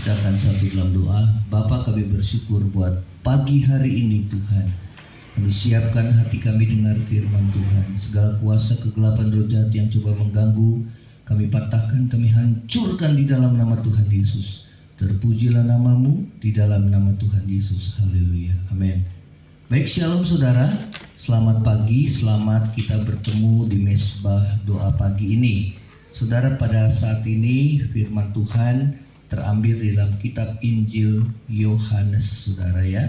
Kita akan satu dalam doa. Bapa, kami bersyukur buat pagi hari ini Tuhan. Kami siapkan hati kami dengar firman Tuhan. Segala kuasa kegelapan roh jahat yang coba mengganggu, kami patahkan, kami hancurkan di dalam nama Tuhan Yesus. Terpujilah namamu di dalam nama Tuhan Yesus. Haleluya. Amin. Baik, shalom saudara. Selamat pagi, selamat kita bertemu di mesbah doa pagi ini. Saudara, pada saat ini firman Tuhan terambil di dalam kitab Injil Yohanes, saudara ya.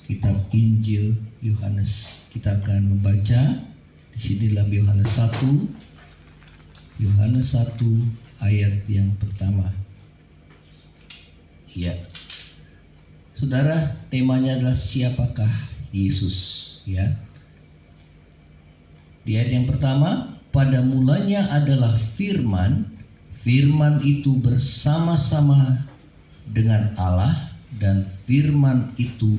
Kitab Injil Yohanes. Kita akan membaca di sini dalam Yohanes 1. Yohanes 1 ayat yang pertama. Ya. Saudara, temanya adalah siapakah Yesus, ya. Di ayat yang pertama, pada mulanya adalah firman. Firman itu bersama-sama dengan Allah, dan firman itu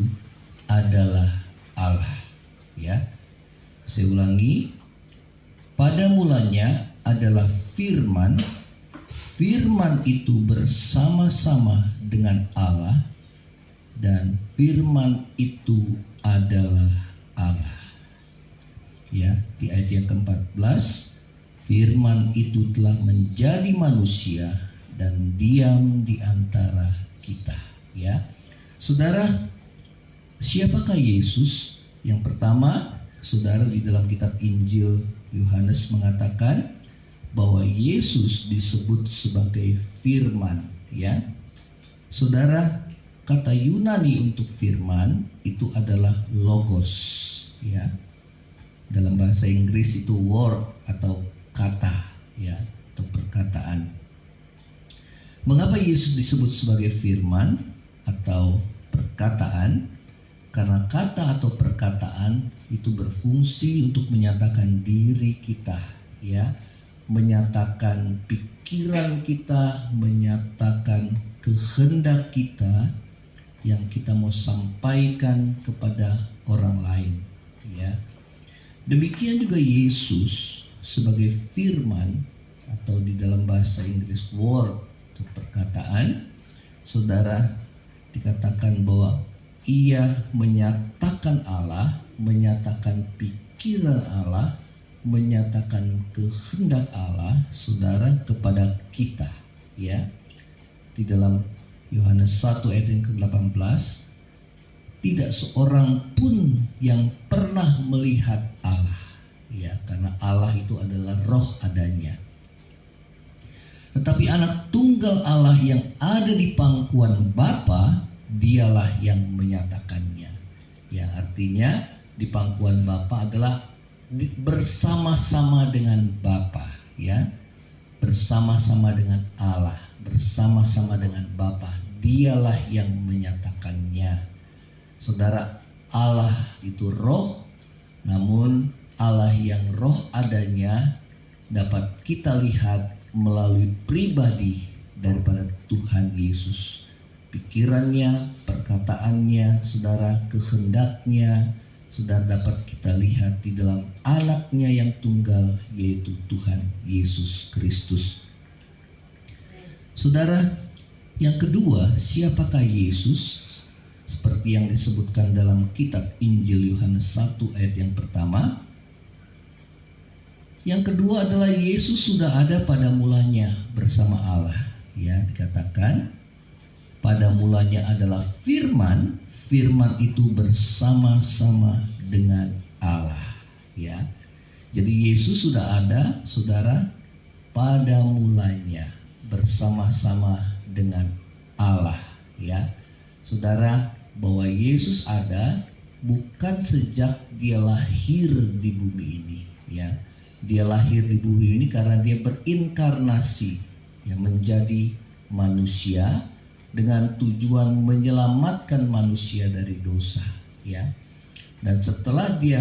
adalah Allah. Ya, saya ulangi. Pada mulanya adalah firman. Firman itu bersama-sama dengan Allah, dan firman itu adalah Allah. Ya, di ayat yang ke-14, firman itu telah menjadi manusia dan diam di antara kita. Ya, saudara, siapakah Yesus? Yang pertama, saudara, di dalam kitab Injil Yohanes mengatakan bahwa Yesus disebut sebagai firman. Ya, saudara, kata Yunani untuk firman itu adalah logos. Ya, dalam bahasa Inggris itu word atau kata, ya, atau perkataan. Mengapa Yesus disebut sebagai firman atau perkataan? Karena kata atau perkataan itu berfungsi untuk menyatakan diri kita, ya, menyatakan pikiran kita, menyatakan kehendak kita yang kita mau sampaikan kepada orang lain, ya. Demikian juga Yesus sebagai firman, atau di dalam bahasa Inggris word atau perkataan, saudara, dikatakan bahwa ia menyatakan Allah, menyatakan pikiran Allah, menyatakan kehendak Allah, saudara, kepada kita, ya. Di dalam Yohanes 1 ayat yang ke-18, tidak seorang pun yang pernah melihat Allah, ya, karena Allah itu adalah roh adanya. Tetapi anak tunggal Allah yang ada di pangkuan Bapa, dialah yang menyatakannya. Ya, artinya di pangkuan Bapa adalah bersama-sama dengan Bapa, ya. Bersama-sama dengan Allah, bersama-sama dengan Bapa, dialah yang menyatakannya. Saudara, Allah itu roh, namun Allah yang roh adanya dapat kita lihat melalui pribadi daripada Tuhan Yesus. Pikirannya, perkataannya, saudara, kehendaknya, saudara, dapat kita lihat di dalam anaknya yang tunggal, yaitu Tuhan Yesus Kristus. Saudara, yang kedua, siapakah Yesus? Seperti yang disebutkan dalam kitab Injil Yohanes 1 ayat yang pertama. Yang kedua adalah Yesus sudah ada pada mulanya bersama Allah. Ya, dikatakan pada mulanya adalah firman. Firman itu bersama-sama dengan Allah. Ya, jadi Yesus sudah ada, saudara, pada mulanya bersama-sama dengan Allah. Ya, saudara, bahwa Yesus ada bukan sejak dia lahir di bumi ini, ya. Dia lahir di bumi ini karena dia berinkarnasi, ya, menjadi manusia dengan tujuan menyelamatkan manusia dari dosa, ya. Dan setelah dia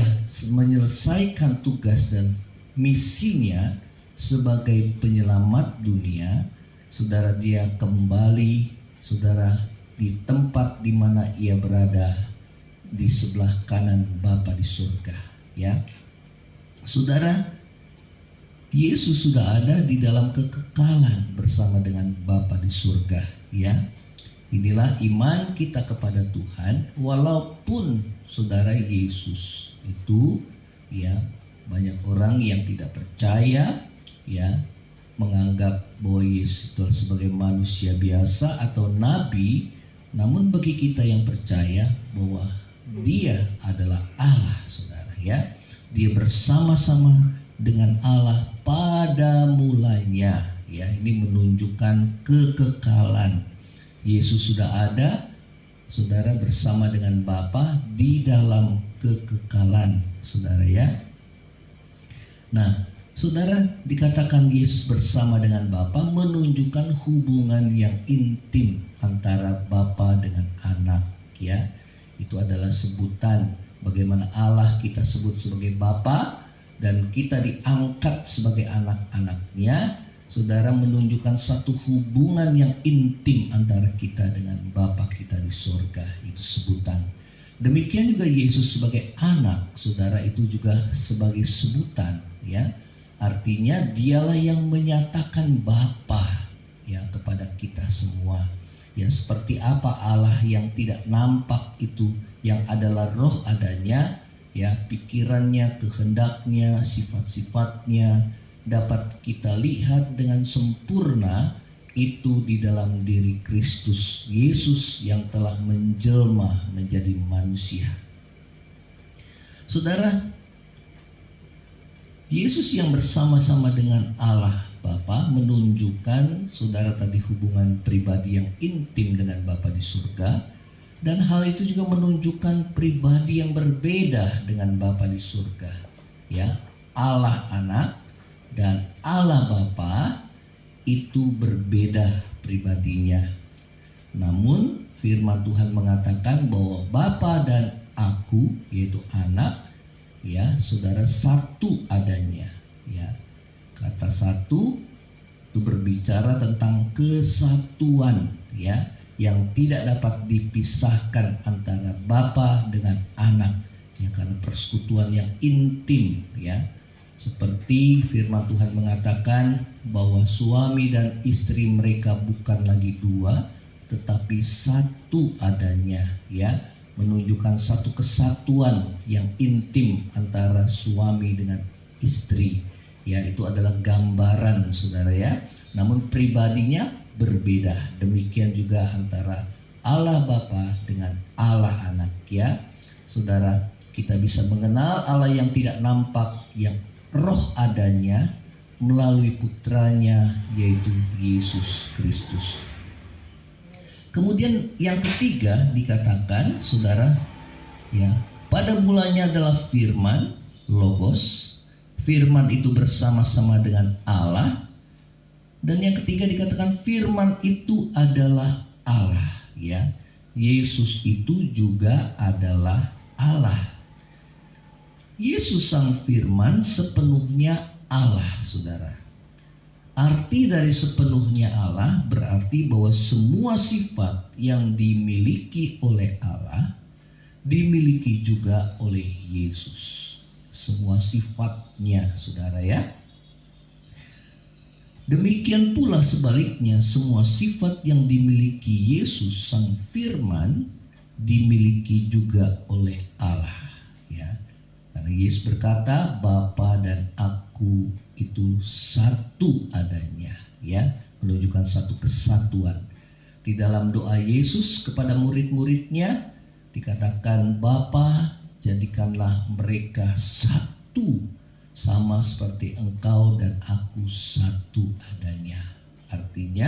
menyelesaikan tugas dan misinya sebagai penyelamat dunia, saudara, dia kembali, saudara, di tempat di mana ia berada di sebelah kanan Bapa di surga, ya. Saudara, Yesus sudah ada di dalam kekekalan bersama dengan Bapa di surga, ya. Inilah iman kita kepada Tuhan, walaupun saudara Yesus itu, ya, banyak orang yang tidak percaya, ya, menganggap bahwa Yesus itu sebagai manusia biasa atau nabi. Namun bagi kita yang percaya bahwa Dia adalah Allah, saudara, ya. Dia bersama-sama dengan Allah pada mulanya, ya. Ini menunjukkan kekekalan. Yesus sudah ada, saudara, bersama dengan Bapa di dalam kekekalan, saudara, ya. Nah, saudara, dikatakan Yesus bersama dengan Bapa menunjukkan hubungan yang intim antara Bapa dengan anak, ya. Itu adalah sebutan bagaimana Allah kita sebut sebagai Bapa dan kita diangkat sebagai anak-anaknya. Saudara, menunjukkan satu hubungan yang intim antara kita dengan Bapa kita di surga. Itu sebutan. Demikian juga Yesus sebagai anak, saudara, itu juga sebagai sebutan, ya. Artinya dialah yang menyatakan Bapa, ya, kepada kita semua. Ya, seperti apa Allah yang tidak nampak itu, yang adalah roh adanya, ya, pikirannya, kehendaknya, sifat-sifatnya dapat kita lihat dengan sempurna itu di dalam diri Kristus Yesus yang telah menjelma menjadi manusia. Saudara, Yesus yang bersama-sama dengan Allah Bapa menunjukkan, saudara, tadi hubungan pribadi yang intim dengan Bapa di surga, dan hal itu juga menunjukkan pribadi yang berbeda dengan Bapa di surga, ya. Allah Anak dan Allah Bapa itu berbeda pribadinya. Namun firman Tuhan mengatakan bahwa Bapa dan Aku, yaitu anak, ya, saudara, satu adanya, ya. Kata satu itu berbicara tentang kesatuan, ya, yang tidak dapat dipisahkan antara Bapa dengan anak, ya, karena persekutuan yang intim, ya. Seperti firman Tuhan mengatakan bahwa suami dan istri mereka bukan lagi dua, tetapi satu adanya, ya, menunjukkan satu kesatuan yang intim antara suami dengan istri, ya. Itu adalah gambaran, saudara, ya. Namun pribadinya berbeda. Demikian juga antara Allah Bapa dengan Allah Anak, ya. Saudara, kita bisa mengenal Allah yang tidak nampak, yang roh adanya melalui putranya, yaitu Yesus Kristus. Kemudian yang ketiga dikatakan, saudara, ya, pada mulanya adalah firman, logos. Firman itu bersama-sama dengan Allah. Dan yang ketiga dikatakan firman itu adalah Allah, ya. Yesus itu juga adalah Allah. Yesus sang firman sepenuhnya Allah, saudara. Arti dari sepenuhnya Allah berarti bahwa semua sifat yang dimiliki oleh Allah dimiliki juga oleh Yesus. Semua sifatnya, saudara, ya. Demikian pula sebaliknya, semua sifat yang dimiliki Yesus sang firman dimiliki juga oleh Allah, ya. Karena Yesus berkata, Bapa dan Aku itu satu adanya, ya, menunjukkan satu kesatuan. Di dalam doa Yesus kepada murid-muridnya dikatakan, Bapa, jadikanlah mereka satu, sama seperti Engkau dan Aku satu adanya. Artinya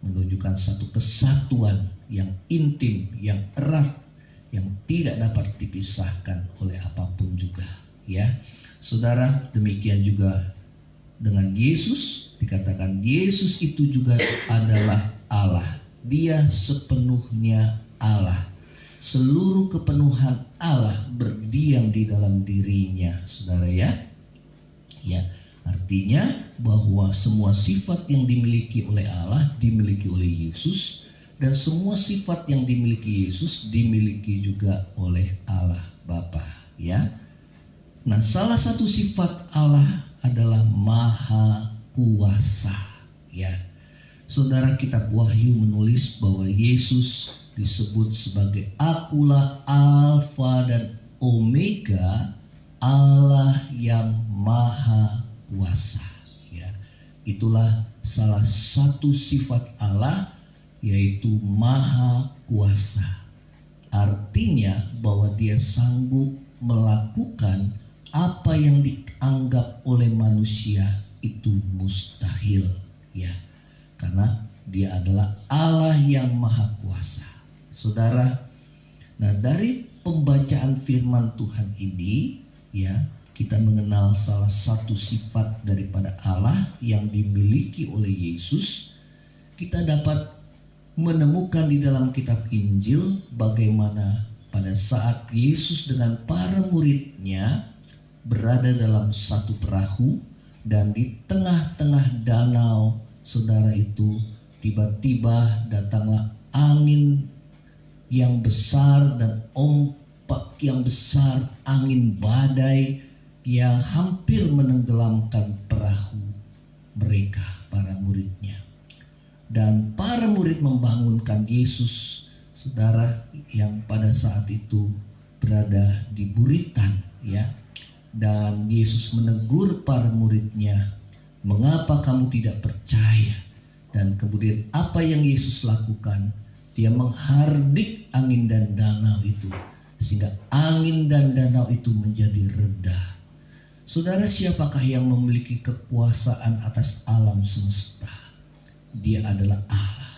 menunjukkan satu kesatuan yang intim, yang erat, yang tidak dapat dipisahkan oleh apapun juga, ya. Saudara, demikian juga dengan Yesus, dikatakan Yesus itu juga adalah Allah. Dia sepenuhnya Allah. Seluruh kepenuhan Allah berdiam di dalam dirinya, saudara, ya. Ya, artinya bahwa semua sifat yang dimiliki oleh Allah dimiliki oleh Yesus, dan semua sifat yang dimiliki Yesus dimiliki juga oleh Allah Bapa, ya. Nah, salah satu sifat Allah adalah maha kuasa. Ya, saudara, kitab Wahyu menulis bahwa Yesus disebut sebagai Akulah Alfa dan Omega, Allah yang maha kuasa. Ya, itulah salah satu sifat Allah, yaitu maha kuasa. Artinya bahwa dia sanggup melakukan apa yang dianggap oleh manusia itu mustahil, ya, karena dia adalah Allah yang maha kuasa. Saudara, nah dari pembacaan firman Tuhan ini, ya, kita mengenal salah satu sifat daripada Allah yang dimiliki oleh Yesus. Kita dapat menemukan di dalam kitab Injil bagaimana pada saat Yesus dengan para muridnya berada dalam satu perahu, dan di tengah-tengah danau, saudara, itu tiba-tiba datanglah angin yang besar dan ombak yang besar, angin badai yang hampir menenggelamkan perahu mereka, para muridnya. Dan para murid membangunkan Yesus, saudara, yang pada saat itu berada di buritan, ya. Dan Yesus menegur para muridnya, "Mengapa kamu tidak percaya?" Dan kemudian apa yang Yesus lakukan? Dia menghardik angin dan danau itu, sehingga angin dan danau itu menjadi reda. Saudara, siapakah yang memiliki kekuasaan atas alam semesta? Dia adalah Allah.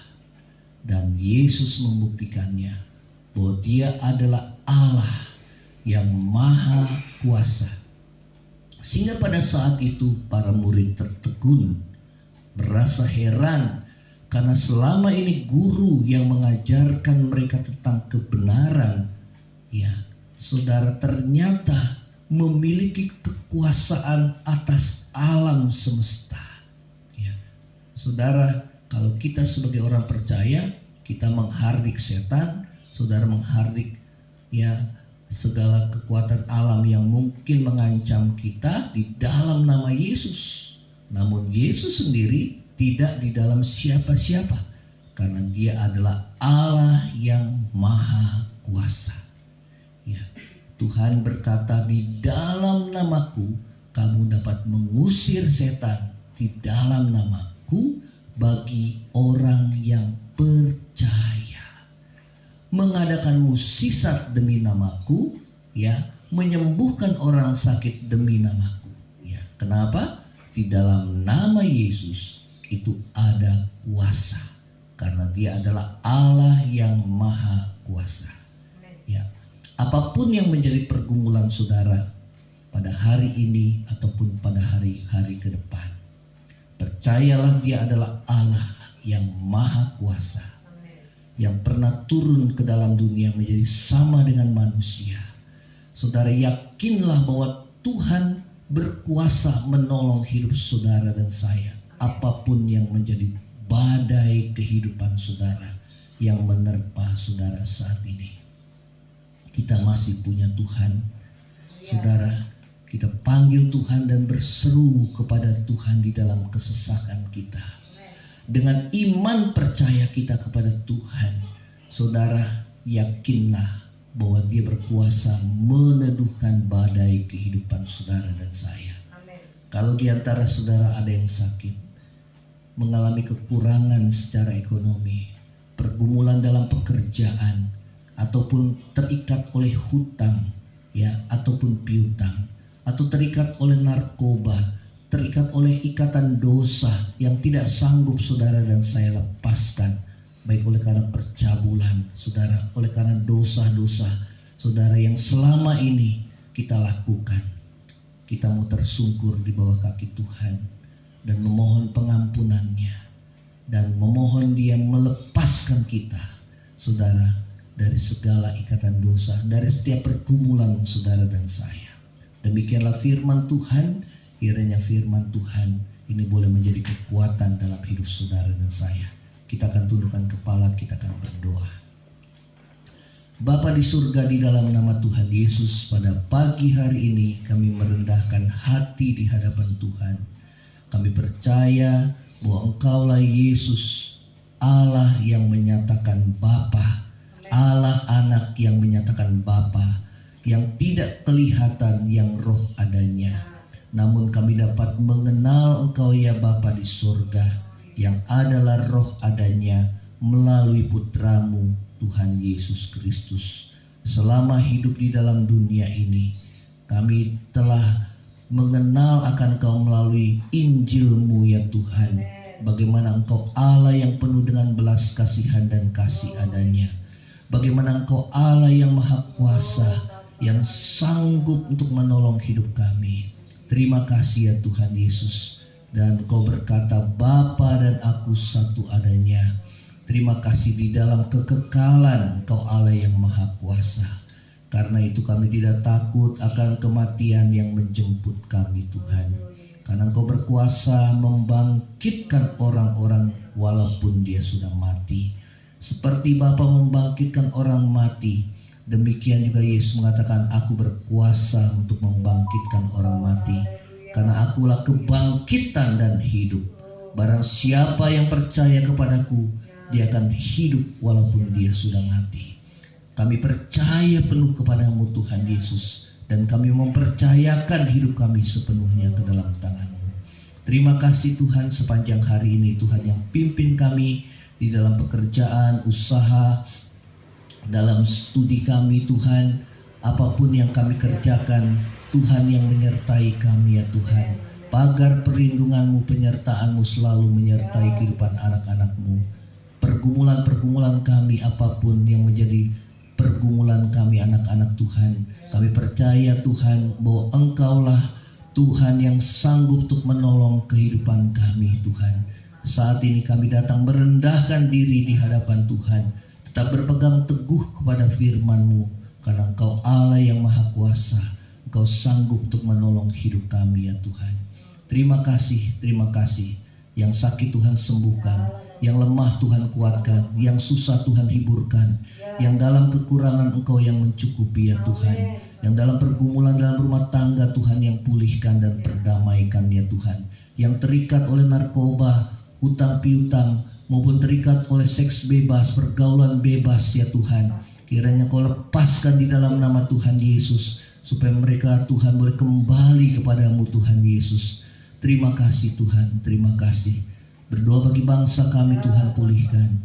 Dan Yesus membuktikannya bahwa dia adalah Allah yang maha kuasa. Sehingga pada saat itu para murid tertegun, merasa heran, karena selama ini guru yang mengajarkan mereka tentang kebenaran, ya, saudara, ternyata memiliki kekuasaan atas alam semesta. Ya, saudara, kalau kita sebagai orang percaya, kita menghardik setan, saudara, menghardik, ya, segala kekuatan alam yang mungkin mengancam kita di dalam nama Yesus. Namun Yesus sendiri tidak di dalam siapa-siapa, karena dia adalah Allah yang maha kuasa. Ya, Tuhan berkata, "Di dalam namaku kamu dapat mengusir setan, di dalam namaku, bagi orang yang percaya. Mengadakan mukjizat demi namaku, ya, menyembuhkan orang sakit demi namaku." Ya, kenapa? Di dalam nama Yesus itu ada kuasa, karena dia adalah Allah yang maha kuasa. Ya, apapun yang menjadi pergumulan saudara pada hari ini ataupun pada hari-hari ke depan, percayalah dia adalah Allah yang maha kuasa, yang pernah turun ke dalam dunia menjadi sama dengan manusia. Saudara, yakinlah bahwa Tuhan berkuasa menolong hidup saudara dan saya. Apapun yang menjadi badai kehidupan saudara yang menerpa saudara saat ini, kita masih punya Tuhan. Saudara, kita panggil Tuhan dan berseru kepada Tuhan di dalam kesesakan kita. Dengan iman percaya kita kepada Tuhan, saudara, yakinlah bahwa dia berkuasa meneduhkan badai kehidupan saudara dan saya. Kalau di antara saudara ada yang sakit, mengalami kekurangan secara ekonomi, pergumulan dalam pekerjaan, ataupun terikat oleh hutang, ya, ataupun piutang, atau terikat oleh narkoba, terikat oleh ikatan dosa yang tidak sanggup saudara dan saya lepaskan, baik oleh karena percabulan saudara, oleh karena dosa-dosa saudara yang selama ini kita lakukan. Kita mau tersungkur di bawah kaki Tuhan dan memohon pengampunannya, dan memohon dia melepaskan kita, saudara, dari segala ikatan dosa, dari setiap pergumulan saudara dan saya. Demikianlah firman Tuhan. Kiranya firman Tuhan ini boleh menjadi kekuatan dalam hidup saudara dan saya. Kita akan tundukkan kepala, kita akan berdoa. Bapa di surga, di dalam nama Tuhan Yesus, pada pagi hari ini kami merendahkan hati di hadapan Tuhan. Kami percaya bahwa Engkaulah Yesus, Allah yang menyatakan Bapa, Allah Anak yang menyatakan Bapa, yang tidak kelihatan, yang roh adanya. Namun kami dapat mengenal Engkau ya Bapa di surga, yang adalah roh adanya melalui putramu Tuhan Yesus Kristus. Selama hidup di dalam dunia ini, kami telah mengenal akan Engkau melalui Injil-Mu ya Tuhan. Bagaimana Engkau Allah yang penuh dengan belas kasihan dan kasih adanya. Bagaimana Engkau Allah yang maha kuasa, yang sanggup untuk menolong hidup kami. Terima kasih ya Tuhan Yesus. Dan Engkau berkata, Bapa dan aku satu adanya. Terima kasih di dalam kekekalan Engkau Allah yang maha kuasa. Karena itu kami tidak takut akan kematian yang menjemput kami Tuhan. Karena Engkau berkuasa membangkitkan orang-orang walaupun dia sudah mati. Seperti Bapa membangkitkan orang mati, demikian juga Yesus mengatakan, aku berkuasa untuk membangkitkan orang mati. Karena akulah kebangkitan dan hidup. Barang siapa yang percaya kepadaku, dia akan hidup walaupun dia sudah mati. Kami percaya penuh kepadamu Tuhan Yesus, dan kami mempercayakan hidup kami sepenuhnya ke dalam tangan-Mu. Terima kasih Tuhan, sepanjang hari ini Tuhan yang pimpin kami di dalam pekerjaan, usaha, dalam studi kami Tuhan. Apapun yang kami kerjakan, Tuhan yang menyertai kami ya Tuhan. Pagar perlindungan-Mu, penyertaan-Mu selalu menyertai kehidupan anak-anak-Mu. Pergumulan-pergumulan kami, apapun yang menjadi pergumulan kami anak-anak Tuhan, kami percaya Tuhan bahwa Engkaulah Tuhan yang sanggup untuk menolong kehidupan kami Tuhan. Saat ini kami datang merendahkan diri di hadapan Tuhan, tetap berpegang teguh kepada firman-Mu, karena Engkau Allah yang maha kuasa. Engkau sanggup untuk menolong hidup kami ya Tuhan. Terima kasih. Yang sakit Tuhan sembuhkan, yang lemah Tuhan kuatkan, yang susah Tuhan hiburkan, yang dalam kekurangan Engkau yang mencukupi ya Tuhan, yang dalam pergumulan dalam rumah tangga Tuhan yang pulihkan dan perdamaikan ya Tuhan, yang terikat oleh narkoba, hutang piutang, maupun terikat oleh seks bebas, pergaulan bebas ya Tuhan, kiranya Kau lepaskan di dalam nama Tuhan Yesus, supaya mereka Tuhan boleh kembali kepadamu Tuhan Yesus. Terima kasih Tuhan, terima kasih. Berdoa bagi bangsa kami Tuhan, pulihkan.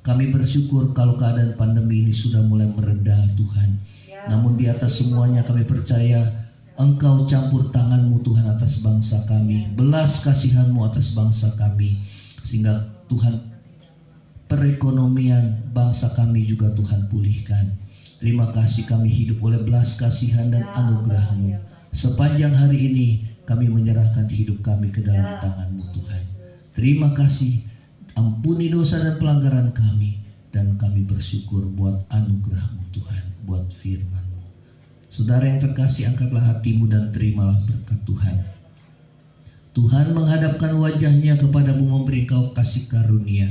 Kami bersyukur kalau keadaan pandemi ini sudah mulai mereda Tuhan. Namun di atas semuanya kami percaya Engkau campur tangan-Mu Tuhan atas bangsa kami. Belas kasihan-Mu atas bangsa kami. Sehingga Tuhan perekonomian bangsa kami juga Tuhan pulihkan. Terima kasih kami hidup oleh belas kasihan dan anugerah-Mu. Sepanjang hari ini kami menyerahkan hidup kami ke dalam tangan-Mu Tuhan. Terima kasih, ampuni dosa dan pelanggaran kami, dan kami bersyukur buat anugerah-Mu Tuhan, buat firman-Mu. Saudara yang terkasih, angkatlah hatimu dan terimalah berkat Tuhan. Tuhan menghadapkan wajahnya kepadamu, memberi engkau kasih karunia.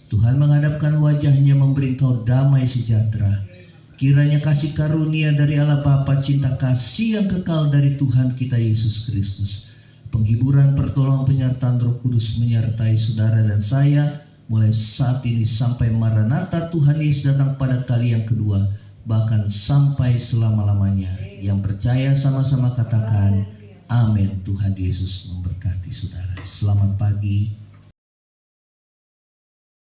Tuhan menghadapkan wajahnya, memberi engkau damai sejahtera. Kiranya kasih karunia dari Allah Bapa, cinta kasih yang kekal dari Tuhan kita Yesus Kristus, penghiburan, pertolongan, penyertaan Roh Kudus menyertai saudara dan saya mulai saat ini sampai Maranatha Tuhan Yesus datang pada kali yang kedua, bahkan sampai selama-lamanya. Yang percaya sama-sama katakan amin. Tuhan Yesus memberkati saudara. Selamat pagi.